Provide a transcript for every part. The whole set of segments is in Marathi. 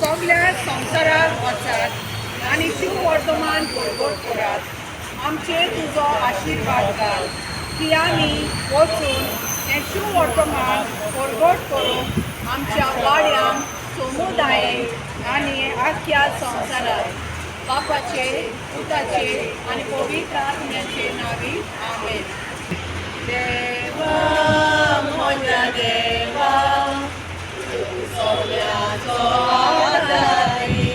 सगळ्या संवसाराक वचात आनी शिव वर्तमान परगट करात। आमचेर तुजो आशिर्वाद घाल की आमी वचून हें शिव वर्तमान परगट करूंक आमच्या वाड्यांक, समुदायाक आनी आख्या संवसाराक बापाचे, पुताचे आनी पवित्र आत्म्याचे नांवी आमेन। देवा म्हज्या देवा सगळ्याचो आदारी,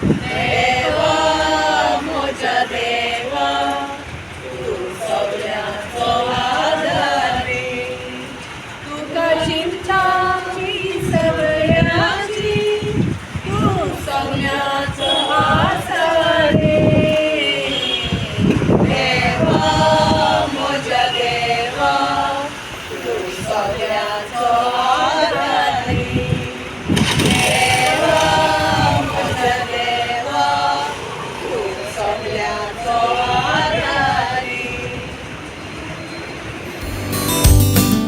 देवा म्हज्या देवा सगळ्याचो आदारी, तुका चिंता ची सगळ्याची, तूं सगळ्याचो आदारी, देवा म्हज्या देवा तूं सगळ्याचो आदारी, देवा म्हज्या देवा तूं सगळ्याचो आदारी।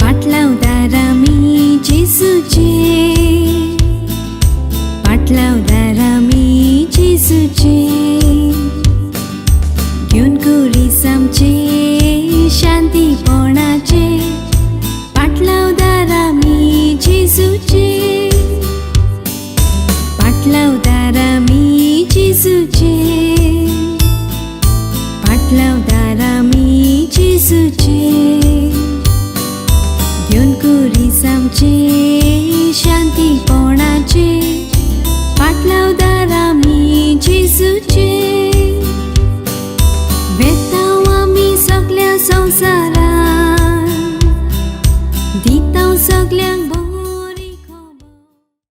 पाटलावदार आमी जेसूचे, पाटलावदार आमी जेसूचे, घेवन कुरीस आमचे शांतीपणाचे, पाटलावदार आमी जेसूचे, पाटलावदार आमी जेसूचे, पाटलावदार आमी जेसूचे, घेवन कुरीस आमचे शांतीपणाचे, पाटलावदार आमी जेसूचे, वेतांव आमी सगळ्या संवसाराक, दितांव सगळ्यांक